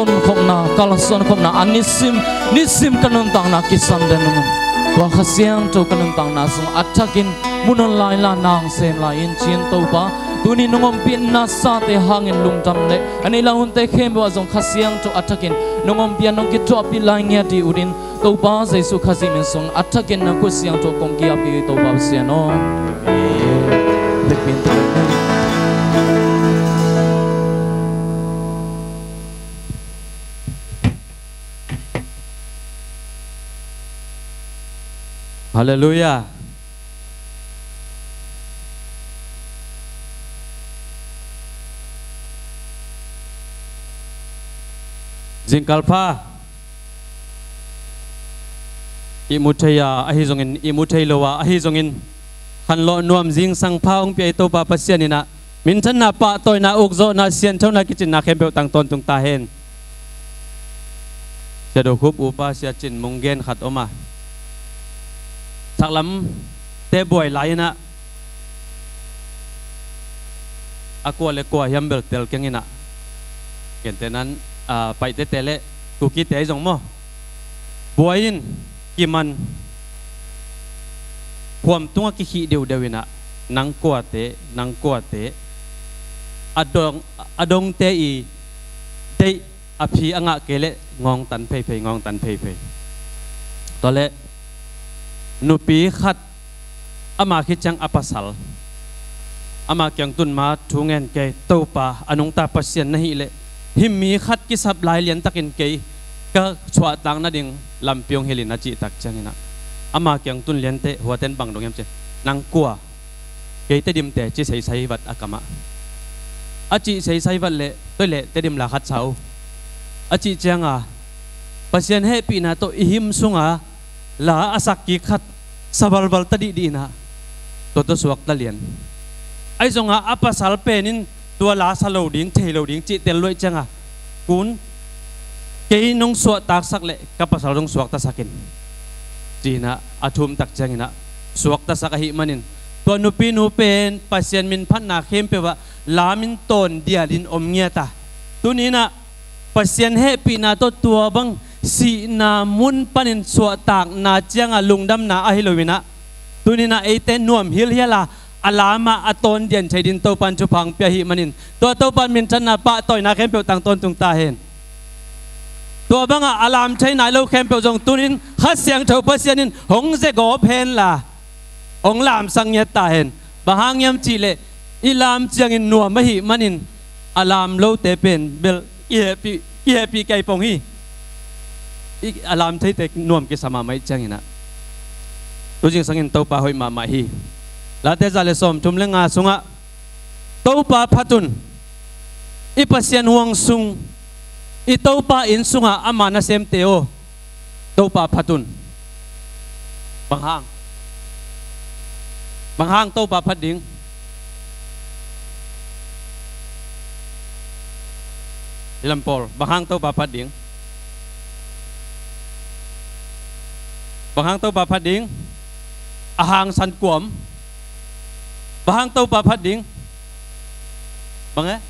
ton khom na kalason khom na anisim kanun tang na kisam den nung wa khasiang to kanun tang na sung athakin munon lai la nang sem la in chin to pa tuni nungom pin na sa te hangin lungtam le ani la hun te khem wa zong khasiang to athakin nungom pian nong ki to pi lai ngia ti udin to pa jesu khasim in sung athakin na ku siang to kong ki api to pa sia no pin to Hallelujah. Jingkalpa imuthaya ahi zongin imuthai lowa ahi zongin hanlo nuam jing sang pha ong pe to pa pasianina min than na pa toy na ukzo na sian thona kichin na khembe tang ton tung ta hen chado khup upa sia chin mungen khat oma saklam te boy laina akwa le kwa yambel tel kengina kentenan pai te tele kuki te jong mo boyin kiman kwam tunga ki hi deu dewina nang kwa te adong te i te api anga kele ngong tan phei tole nupi khat ama khichang apasal ama kyang tun ma thungen ke topa anung ta pasien nahi le himmi khat ki sab lai lian takin ke ka chwa tang na ding lampiong helina chi tak changina ama kyang tun lian te huaten bang dong yam che nang kwa ke te dim te chi sei wat akama achi sei wat le toile te dim la khat chau achi changa pasien he pi na to ihim sunga la asak ki khat sabalbal tadi di na to suak talian ai zonga apasal penin tua la salo ding thelo ding chi tel loi changa kun ke nong suak tak sak le kapasal dong suak ta sakin china athum tak changina suak ta sak hi manin to nupi nu pen pasien min phan na khem pe wa lamin ton dia din om ngia ta tunina pasien he pi na to tua bang si na mun panin suak tak na changa lungdam na ahilowina tunina eiten nuam hil hiala alama aton dian chaidin to pan chupang pya hi manin to pan min chana pa toy na khem pe tang ton tung ta hen to banga alam chai na lo khem pe jong tunin kha siang tho pasianin hong ze go phen la ong lam sang nya ta hen bahang yam chi le ilam chiang in nuam ma hi manin alam lo te pen bel ye pi kai pong hi alam thai te nuam ke sama mai changina tu jing sangin to pa hoi ma hi la te za le som tum le nga sunga to pa phatun i pasien huang sung i to pa in sunga amana sem teo to pa phatun bang hang to pa phat ding ilam pol bang hang to pa phat ding bahang tau pa phat ding ahang san kuam bahang tau pa phat ding bang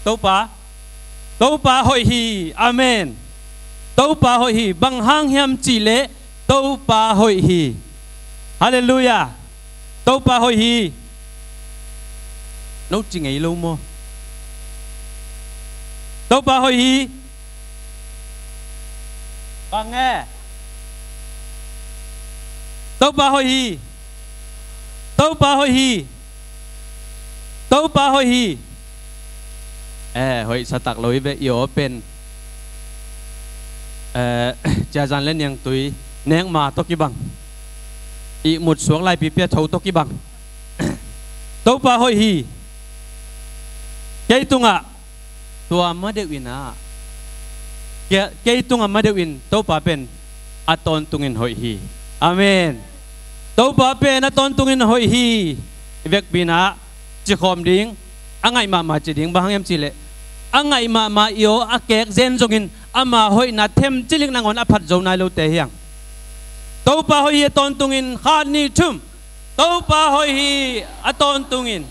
tau pa hoi hi amen tau pa hoi hi bang hang hiam chi le tau pa hoi hi hallelujah tau pa hoi hi nấu chi ngày lâu mo tau pa hoi hi bang nghe tâu pa hoi hi tâu pa hoi hi hoi sa tak loi ve yo pen cha jan len yang tui neng ma to ki bang i mut suang lai pi pia thau to ki bang tâu pa hoi hi cái tunga tua ma de wina cái tunga ma de win tâu pa pen aton tungin hoi hi amen tâu pa pen aton tungin hoi hi vek bina chi khom ding angai ma chi ding bahang em chi le angai ma yo akek zen jongin ama hoi na them chiling nangon aphat zo nai lo te hiang tâu pa hoi aton tungin khan ni thum tâu pa hoi hi aton tungin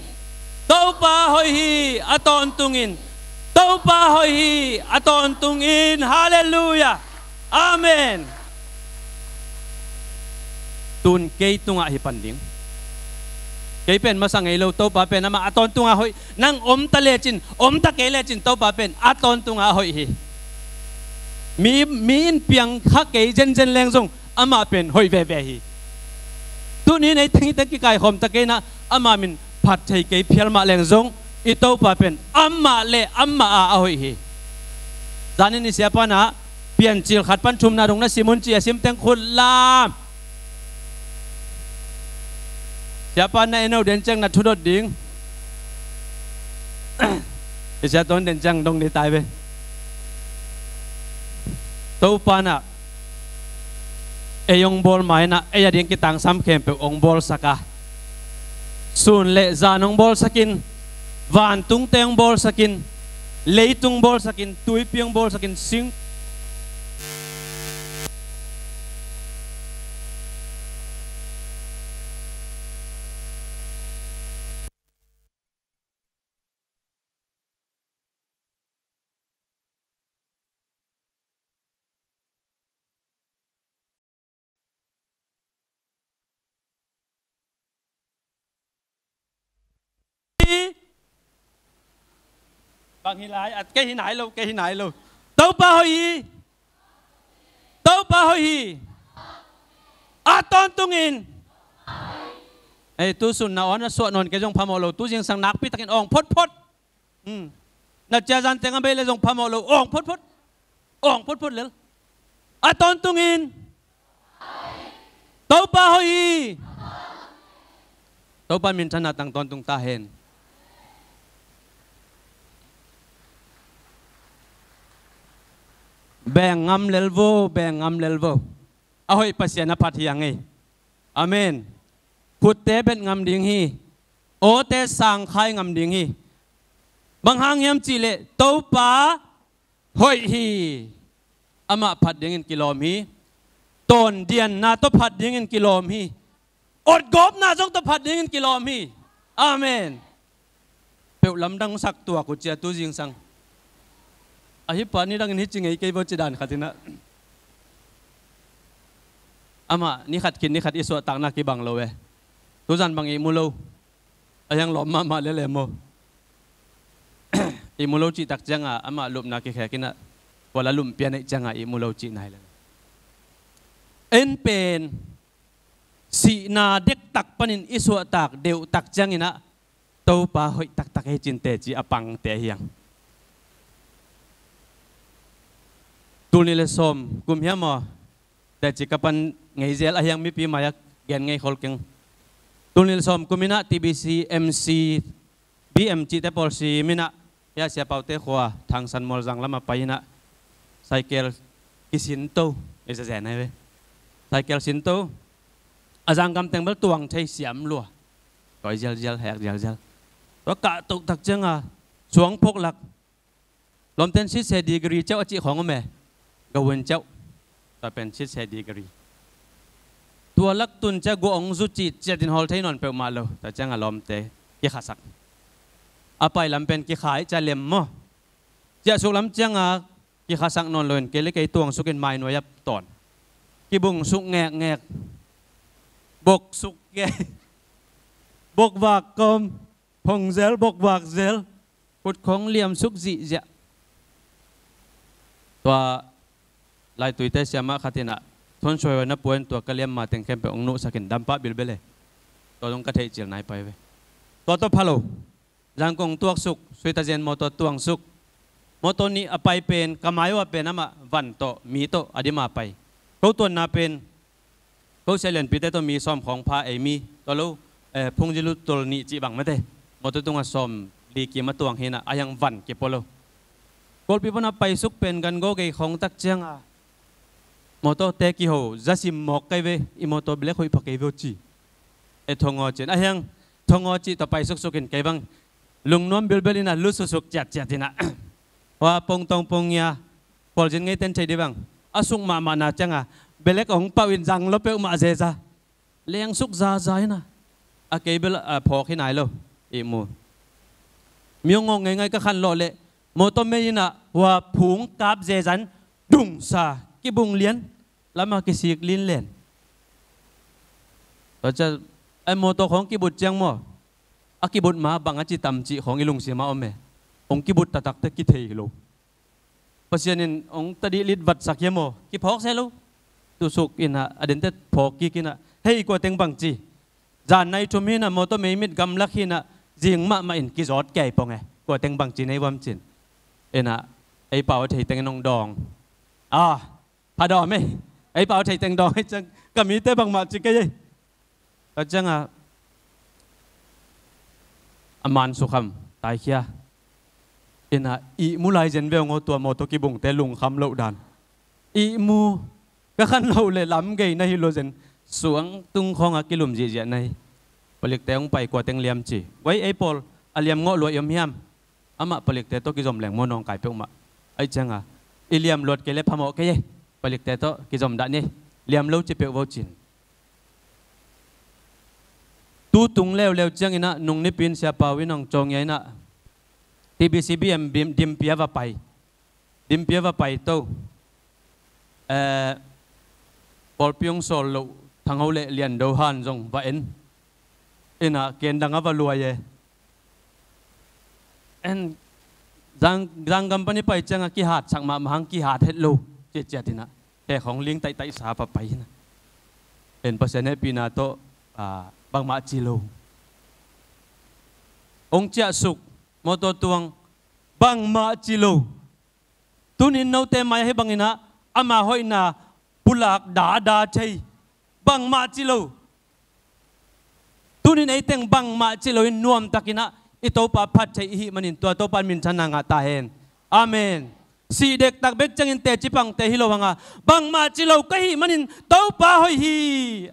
tâu pa hoi hi aton tungin tàu pa hoi hi aton tung in hallelujah amen tun kei tunga hi panding kei pen masang elo tàu pa pen ama aton tunga hoi nang ta le chin ta ke le chin tàu pa pen aton tunga hoi hi mi in piang khak kei jen jen leng jong ama pen hoi ve ve hi tu ni nei thing ta ki kai khom ta ke na ama min phat thei kei phial ma leng jong i tàu pa pen amma le amma a hoi hi zanin ni siapa na pian chil khat pan chum na dong na simun chi asim teng khul lam siapa na eno den chang na thudot ding isa ton den chang dong ni tai ve tàu pa na eyong bol mai na eya ding ki tang sam khem pe ong bol saka sun le zanong bol sakin van tung teng bol sakin lei tung bol sakin tui piang bol sakin sing bằng hi lại cái hi nãy luôn tàu pa hoi hi aton tungin ai tu sun na on so non cái dòng phamolo tu riêng sang nak pi takin ong phot na cha jan teng ambe le dòng phamolo ong phot lel aton tungin tàu pa hoi hi tàu pa min thana tang ton tung ta hen beng ngam lelvo ahoy pasiana pathiang ei amen putte ben ngam ding hi o te sang khai ngam ding hi bang hang yam chi le tàu pa hoi hi ama phat ding in kilom hi ton dian na to phat ding in kilom hi ot gop na jong to phat ding in kilom hi amen pe lam dang sak tua ku chia tu jing sang ahi pani dang ni chingai kei bo chidan khatina ama ni khat kin ni khat iso tak na ki bang lo we tu jan bang i mulo ayang lom ma le mo i mulo chi tak changa ama lup na ki khakina wala lum pian ai changa i mulo chi nai le en pen si na dek tak panin iso tak deu tak changina tàu pa hoi tak he chin te chi apang te hiang tunile som kum hiamo te chi kapan ngei zel ahyang mi pi mayak gen ngei khol keng tunile som kumina TBC MC BMG te pol si mina ya sia paute khwa thang san mol jang lama paina cycle kisinto isa zen hai ve cycle sinto azang kam teng bal tuang thei siam lua koi jal hek jal to ka tok tak changa chuang phok lak lom ten si se degree chau chi khong me gawin cháu ta pen chit se degree tua lak tun cha go ong zu chi chatin hol thai non pe ma lo ta chang alom te ki khasak apai lam pen ki khai cha lem mo cha su lam chang a ki khasak non loin ke le kai tuang sukin mai no yap ton ki bung suk ngek bok suk ge bok wak kom phong zel bok wak zel put khong liam suk ji ja tua lai tui te siama khatina thon choi na puen tua kaliam ma teng khem pe ong nu sakin dampa bilbele to dong ka thei chil nai pai ve to phalo jang kong tuak suk suita jen mo to tuang suk mo to ni apai pen kamai wa pen ama van to mi to adima pai ko ton na pen ko selen pite to mi som khong pha ei mi to lo phung jilu tol ni chi bang ma te mo to tunga som li ki ma tuang hena ayang van ke polo kol pi bona pai suk pen gan go ge khong tak chang a moto te ki ho jasim mok kai ve i moto ble khoi phakai vo chi e thongo chen ayang thongo chi to pai suk sukin kai bang lung nom belbelina lu su suk chat chatina wa pong tong pong ya pol jin ngai ten thei de bang asuk ma na changa belek ong pawin jang lo pe ma je za leng suk za na a ke bel a phok hi nai lo i mu myong ngai ka khan lo le mô tô mê na hòa phúng cáp dê rắn đùng xa cái bùng liên lắm mà cái xịt liên lên đó chứ em mô tô không cái bút chăng mò cái bút mà bằng chỉ tầm chỉ không cái lùng xì mà ông mẹ ông cái bút tạt tới cái thầy luôn bây giờ nên ông ta đi lít vật sạc mò cái phóc xe luôn tu suk ina adin te phok ki kina hei ko teng bang chi jan nai thum hina mo to me mit gam lak hina jing ma in ki zot kai pong e ko teng bang chi nei wam chin ina ai pau thei teng nong dong pha do me ai pau thei teng dong chang ka mi te bang ma chi ke ye ta chang aman su kham tai khia ina i mulai jen ve ngo tua mo to ki bung te lung kham lo dan i mu cái khăn lâu lệ lắm cái này lo dần xuống tung không cái lùm gì này, balik tay ông bay qua tiếng liam chỉ, vậy Apple liam ngõ lụa yếm hiam, ama balik tay to cái dòng lẻng môn ông cài phượng mà, ấy chăng liam lụt cái lép ham cái gì, balik tay to cái dòng đạn này, liam lâu chỉ phượng vô chín, tu tung leo chăng ina nung ni pin siapa win ông chong vậy na, TBCBM dim pia va pai to, Paul Pyong Sol lo thằng hậu lệ liền đầu hàn rong và ina kiên đang ava lùa ye en giang company pai chang ki hat sang ma hang ki hat het lo che tina he khong ling tai sa pa pai na en pasene pina to bang ma chi lo ông cha suk moto tuang bang ma chi lo tunin no te mai he bangina ama hoina pulak da chay bang ma chilo tunin ay teng bang ma chilo in nuam takina ito pa phat chay hi manin to pan min chana nga ta hen amen si dek tak bek changin te chipang te hilo hanga bang ma chilo kahi manin to pa hoi hi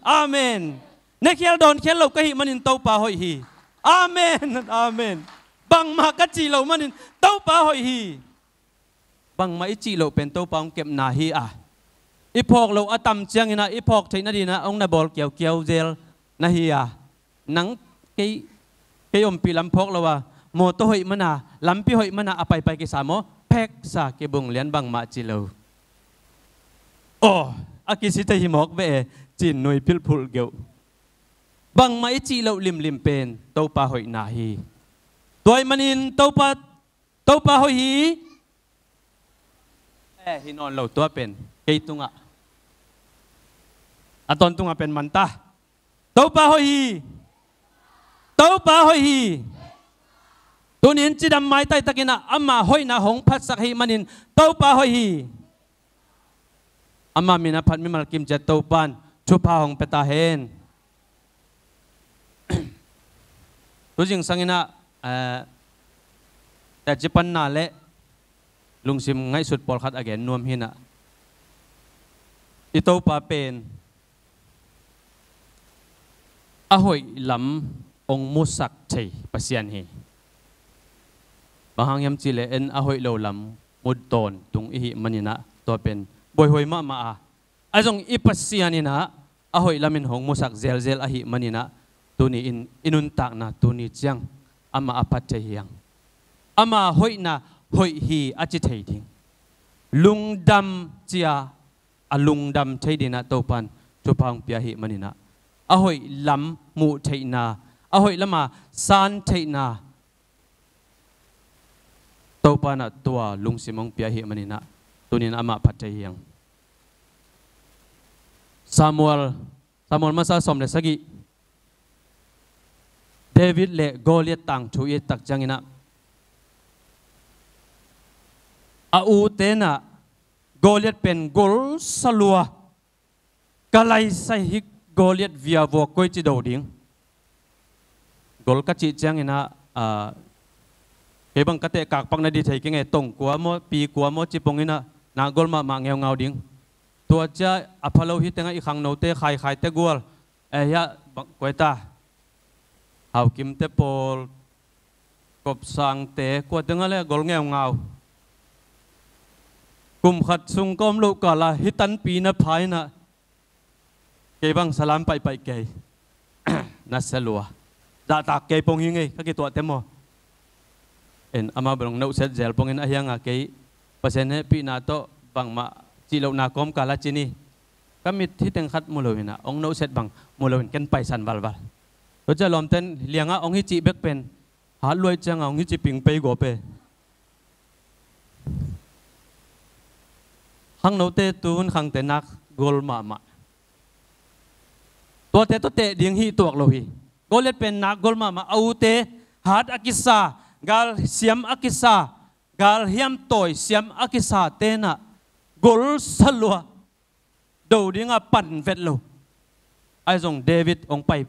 amen ne khel don khel lo kahi manin to pa hoi hi amen bang ma ka chilo manin to pa hoi hi bang ma chilo pen to pa ong kem na hi ipok lo atam chiang ina ipok thei na di na ong na bol kiao zel na hi nang cái om pi lam phok lo wa mo to hoi mana lam pi hoi mana apai cái sa mo pek sa cái bung lian bang ma chi lo akisi te hi mok ve chin noi pil phul geu bang mai chi lo lim pen to pa hoi na hi toy manin to pa hoi hi hi non lo to pen cái tunga aton tunga pen manta to pa hoi hi tunin chidam mai tai takina ama hoi na hong phat sak hi manin to pa hoi hi ama mina phat mi mal kim jet to pan chu pa hong peta hen tu jing sangina ta jipan na le lungsim ngai sut pol khat again nuam hina ito pa pen ahoy lam ong musak chei pasian hi bahang yam chile en ahoy lo lam mud ton tung ihi manina to pen boy hoi ma ajong ipasianina ahoy lamin hong musak zel ahi manina tuni inun tak na tuni chiang ama apat chei hiang ama hoi na hoi hi achi thei ding lungdam chia alungdam thei dina topan chupang pia hi manina ahoi lam mu thei na ahoi lama san thei na topana tua lungsimong pia hi manina tunin ama phat thei hiang Samuel masa som le sagi David le Goliath tang thu ye tak changina u tena Goliath pen gol salua kalai sai hik Goliath via vo koi chi do ding gol ka chi changina ke bang kate kak pang na di thei ke nge tong kwa mo pi kwa mo chi pongina na gol ma ngeu ngau ding tua cha aphalo hi tenga i khang no te khai te gol ya koita hau kim te pol kop sang te ko tenga le gol ngeu ngau kum khat sung kom lo ka la hitan pi na phai na ke bang salam pai ke na selua da ta ke pong hi nge ka ke to te mo en ama belong no set zel pongin ayanga ke pasen he pi na to bang ma chi lo na kom kala chini kamit hi teng khat mulowina ong no set bang mulowin ken paisan balbal to cha lom ten lianga ong hi chi bek pen ha loi chang ong hi chi ping pe go pe hang no te tun khang te nak gol ma ma to te ding hi tuak lo hi golet pen nak gol ma ma au te hat akisa gal siam akisa gal hiam toy siam akisa te na gol salwa do dinga pan vet lo ai zong David ong pai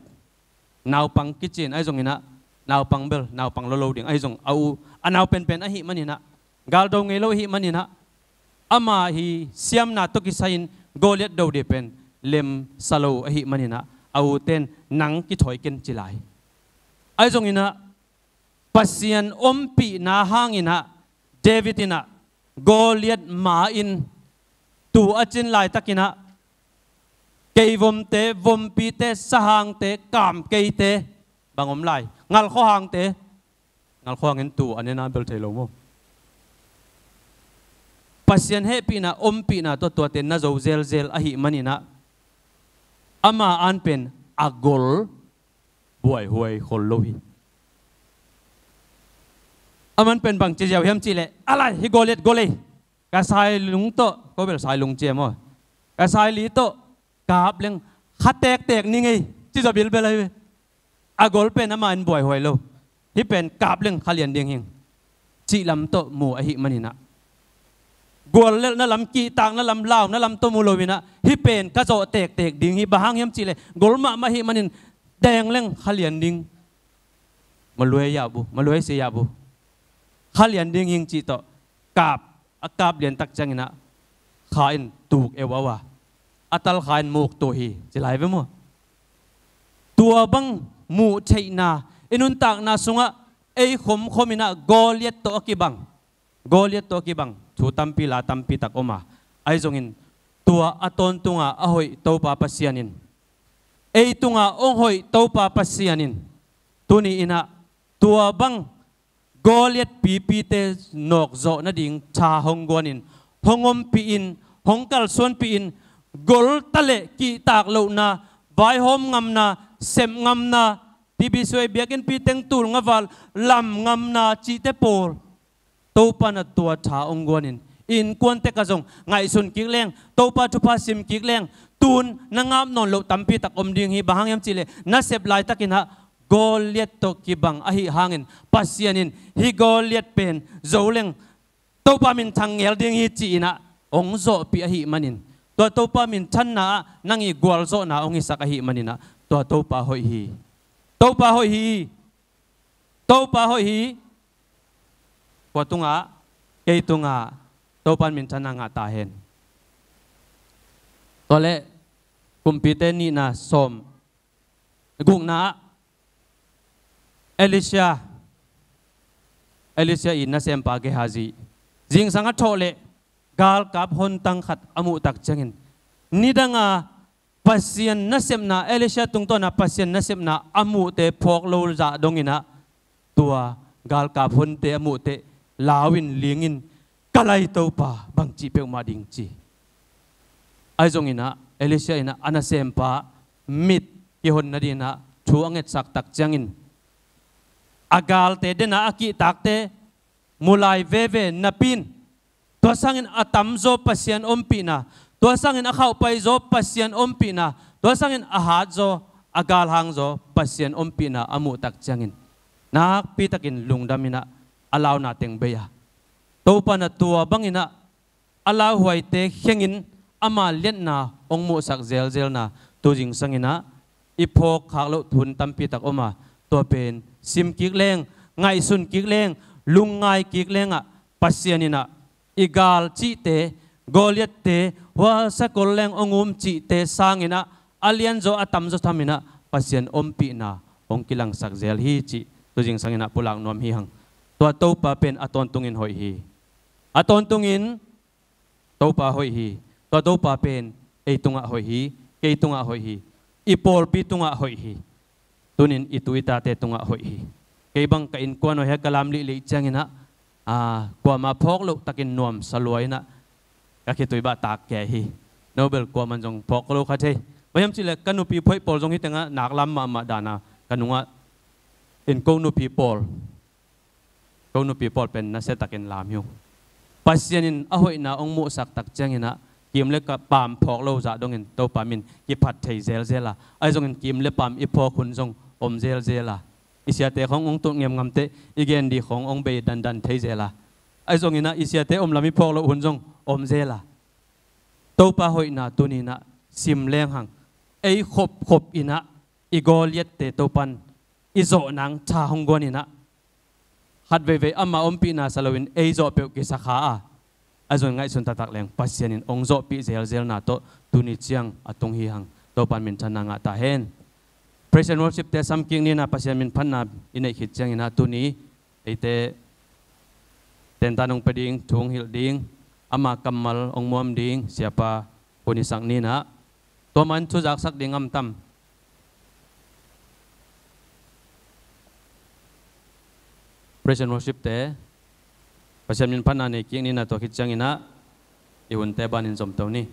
naw pang kitchen ai zong ina naw pang bel naw pang lo ding ai zong au anaw pen a hi manina gal do ngei lo hi manina ama hi siam na to kisain golet do de pen lem salo a hi manina au ten nang ki thoi ken chilai ai zong ina pasian ompi na hangina David ina Goliath ma in tu achin lai takina kei vom te vom pi te sahang te kam kei te bangom lai ngal kho hang te ngal kho ngin tu anena bel thelo mo pasian he pi na ompi na to te na zo zel a hi manina ama an pen agol buai huai khol lo hi aman pen bang chi jaw hiam chi le alai hi Goliath gole ka sai lung to ko bel sai lung che mo ka sai li to kap leng khat tek ni ngai chi ja bil belai agol pen ama an buai huai lo hi pen kap leng khalian ding hing chi lam to mu a hi manina gol le na lam ki tak na lam law na lam to mu lovina hi pen ka zo tek ding hi bahang hiam chi le gol ma hi manin deng leng khalian ding malue ya bu malue se ya bu khalian ding hing chi to kap akap lian tak changina khain tuk ewawa atal khain muk to hi chilai ve mo tua bang mu cheina inun tak na sunga ei khomina Goliath to ki bang thu tampi la tampi tak oma ai zongin tua aton tunga ahoi to pa pasianin ei tunga ong hoi to pa pasianin tuni ina tua bang Goliath pi te nok zo na ding cha hong gonin hongom pi in hongkal son pi in gol tale ki tak lo na vai hom ngam na sem ngam na tibi soi biakin pi teng tul ngawal lam ngam na chi te pol to pa na tua cha ong gonin in kwan te ka zong ngai sun kik leng to pa chu pa sim kik leng tun na ngam non lo tampi tak om ding hi bahang yam chile na sep lai takina Goliath to kibang ahi hangin pasianin hi Goliath pen zoleng to pa min thang ngel ding hi chi na ong zo pi ahi manin to pa min than na nangi gwal zo na ong isak ahi manina to pa hoi hi kwatunga kei tunga to pan min than nga ta hen tole kumpite ni na som gung na Elisha in na sempa ke haji jing sanga thole gal kap hon tang khat amu tak changin nidanga pasian na semna Elisha tung to na pasian na semna amu te phok lo za dongina tua gal kap hon te amu te lawin lingin kalai to pa bang chi pe ma ding chi ai zongina Elisha ina ana sempa mit ki hon na dina thu anget sak tak changin agal te dena aki takte mulai veve napin to sangin atam zo pasian ompi na to sangin akhau pai zo pasian ompi na to sangin ahat zo agal hang zo pasian ompi na amu tak changin nak pitakin lungdamina alaw na teng beya to pa na tua bangina alaw huai te hengin ama len na ong mu sak zel na to jing sangina iphok khaklo thun tampi tak oma to pen sim kik leng ngai sun kik leng lung ngai kik leng a pasianina igal chi te Goliath te wa sakol leng ongum chi te sangina alian zo atam zo thamina pasian ompi na ong kilang sak zel hi chi to jing sangina pulang nom hi hang to pa pen aton tungin hoi hi aton tungin to pa hoi hi to pa pen ei tunga hoi hi ke tunga hoi hi ipol pi tunga hoi hi tunin ituita te tunga hoi hi kay bang kain kuano he kalam li changina กว่ามาพกลูกตะกินนวมสลวยนะก็คิดตัวบ้าตากแก่ฮีโนเบลกว่ามันจงพกลูกเขาเทพยายามจิเลกันนุปีพ่อยปอลจงฮิตงะหนักลำมาดานากันนุงะอินกูนุปีปอลกูนุปีปอลเป็นนักเสตะกินลามยงปัสยานินอหอยนาองมุสักตักเจงินะกิมเล็กกับปามพกลูกจะดงอินโตปามินกิพัดเทเซลเซล่าไอจงอินกิมเล็กปามอีพอคุณจงอมเซลเซล่าอิสยาเตขององตุเงียมงำเตอีเกนดีขององเบดันเทเซล่าไอจงอินะอิสยาเตอมลามิพกลูกคุณจงอมเซล่าโตปาหอยนาตุนีนะซิมแรงหังไอขบอินะอีกอลเยตเตโตปันอีโจนังชาฮงกวนินะฮัดเวอามาอมปีนาสลาวินไอโจเปียวกิสักาอาจจะง่ายสุดตักแรงปัสยานินองโจปีเซลนาโตตุนิเจียงอตงฮีหังโตปันมินชนางตาเฮน Praise and worship แต่ซ้ำกิ่งนี่นะปัสยามินพันนาอินไอขิดเจียงอินะตุนีไอเตเต็นตานองปดิ่งทงฮิลดิ่งอามากัมมัลองมวมดิ่งเสียปาปุนิสังนี่นะตัวมันทุจักสักดิ่งอัมตัมPraise and worship แต่ปัจจัยมินพันนาในกิ่งนี้นะตัวคิดจังอินะอีวันเตบันอินสมตัวนี้